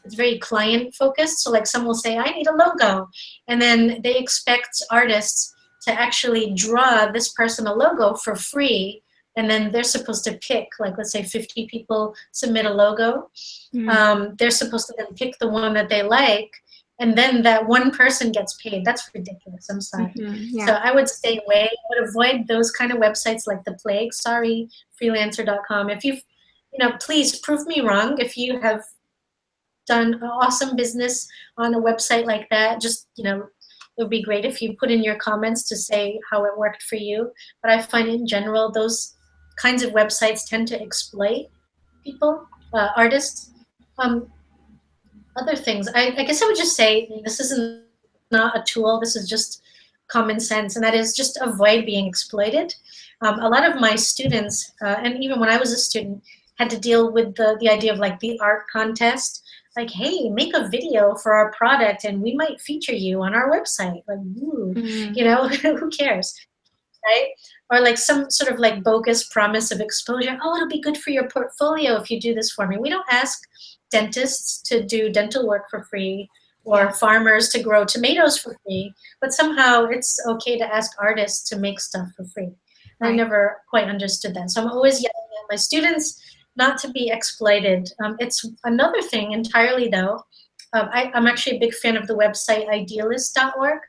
it's very client focused. So like someone will say, I need a logo. And then they expect artists to actually draw this person a logo for free. And then they're supposed to pick, like, let's say 50 people submit a logo. They're supposed to then pick the one that they like. And then that one person gets paid. That's ridiculous. I'm sorry. So I would stay away. I would avoid those kind of websites like the plague. Sorry, freelancer.com. If you've, please prove me wrong. If you have done awesome business on a website like that, just, it would be great if you put in your comments to say how it worked for you. But I find in general, those kinds of websites tend to exploit people, artists. Other things, I guess I would just say this isn't not a tool, this is just common sense, and that is just avoid being exploited. A lot of my students, and even when I was a student, had to deal with the idea of like the art contest. Like, hey, make a video for our product and we might feature you on our website. Like, ooh, who cares, right? Or like some sort of like bogus promise of exposure. Oh, it'll be good for your portfolio if you do this for me. We don't ask dentists to do dental work for free, or farmers to grow tomatoes for free, but somehow it's okay to ask artists to make stuff for free. And I never quite understood that. So I'm always yelling at my students not to be exploited. It's another thing entirely, though. I'm actually a big fan of the website idealist.org.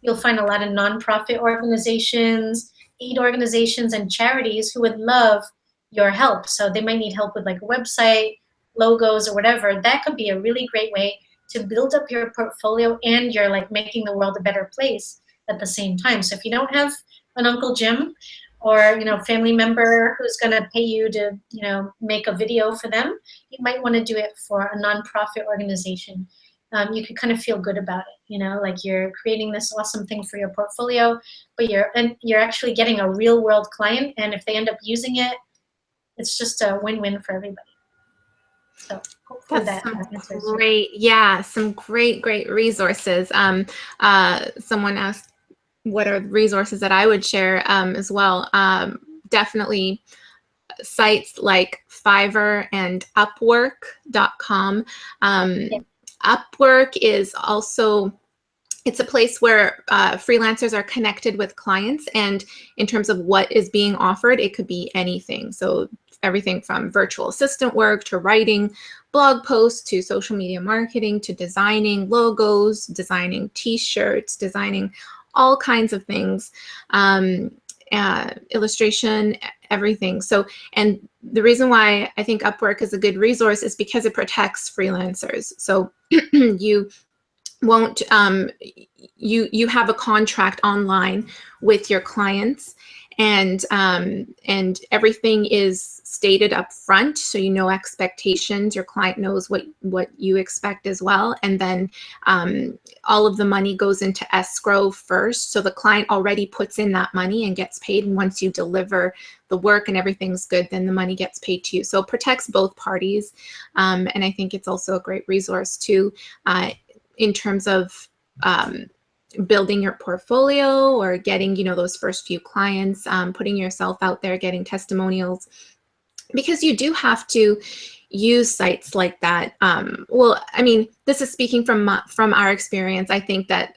You'll find a lot of nonprofit organizations, aid organizations, and charities who would love your help. So they might need help with like a website, logos, or whatever. That could be a really great way to build up your portfolio, and you're like making the world a better place at the same time. So if you don't have an Uncle Jim or family member who's going to pay you to make a video for them, you might want to do it for a nonprofit organization. You can kind of feel good about it, like you're creating this awesome thing for your portfolio, but you're actually getting a real world client, and if they end up using it, it's just a win-win for everybody. So hopefully that's that great. Yeah, some great resources. Someone asked what are resources that I would share as well. Definitely sites like Fiverr and Upwork.com. Upwork is also, it's a place where freelancers are connected with clients, and in terms of what is being offered, it could be anything. So everything from virtual assistant work to writing blog posts to social media marketing to designing logos, designing t-shirts, designing all kinds of things, illustration, everything. So, and the reason why I think Upwork is a good resource is because it protects freelancers. So you won't, you have a contract online with your clients, and everything is stated up front, so expectations. Your client knows what you expect as well, and then all of the money goes into escrow first, so the client already puts in that money and gets paid, and once you deliver the work and everything's good, then the money gets paid to you. So it protects both parties, and I think it's also a great resource too in terms of building your portfolio or getting those first few clients, putting yourself out there, getting testimonials, because you do have to use sites like that. Well, I mean, this is speaking from our experience. I think that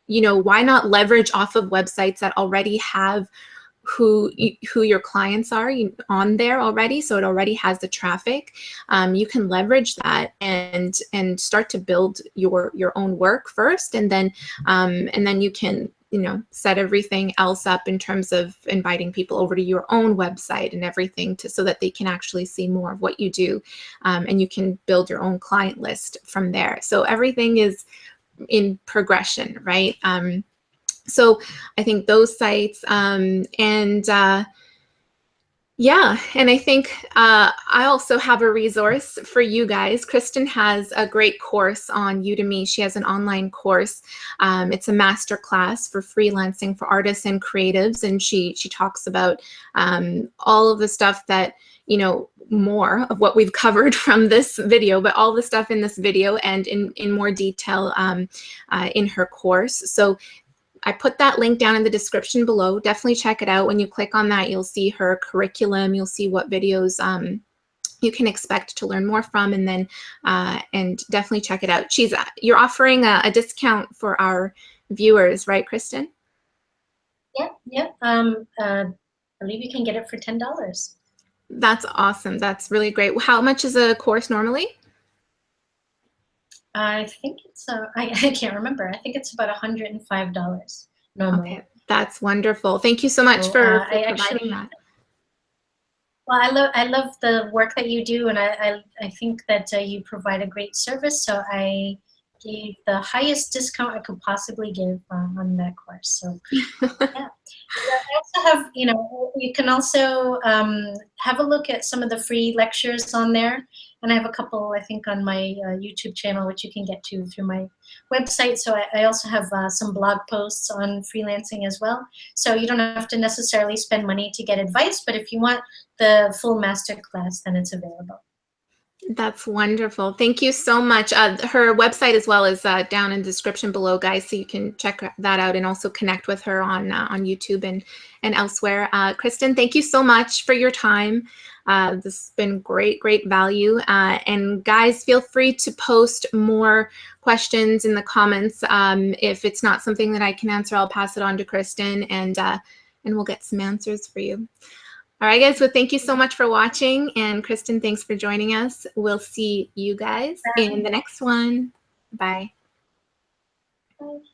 why not leverage off of websites that already have who your clients are on there already, so it already has the traffic. You can leverage that and start to build your own work first, and then you can set everything else up in terms of inviting people over to your own website and everything so that they can actually see more of what you do, and you can build your own client list from there. So everything is in progression, right? So I think those sites, yeah, and I think I also have a resource for you guys. Kristen has a great course on Udemy. She has an online course. It's a master class for freelancing for artists and creatives, and she talks about all of the stuff that, more of what we've covered from this video, but all the stuff in this video and in more detail in her course. So I put that link down in the description below. Definitely check it out. When you click on that, you'll see her curriculum. You'll see what videos you can expect to learn more from, and then and definitely check it out. You're offering a discount for our viewers, right, Kristen? Yep. I believe you can get it for $10. That's awesome. That's really great. How much is a course normally? I think it's I can't remember. I think it's about $105 normally. Okay, that's wonderful. Thank you so much for providing that. Well, I love the work that you do, and I think that you provide a great service. So I gave the highest discount I could possibly give on that course. So yeah. I also have, you can also have a look at some of the free lectures on there. And I have a couple, I think, on my YouTube channel, which you can get to through my website. So I also have some blog posts on freelancing as well. So you don't have to necessarily spend money to get advice, but if you want the full masterclass, then it's available. That's wonderful. Thank you so much. Her website as well is down in the description below, guys, so you can check that out and also connect with her on YouTube and elsewhere. Kristen, thank you so much for your time. This has been great value. And guys, feel free to post more questions in the comments. If it's not something that I can answer, I'll pass it on to Kristen, and we'll get some answers for you. All right, guys. Well, thank you so much for watching. And Kristen, thanks for joining us. We'll see you guys in the next one. Bye. Bye.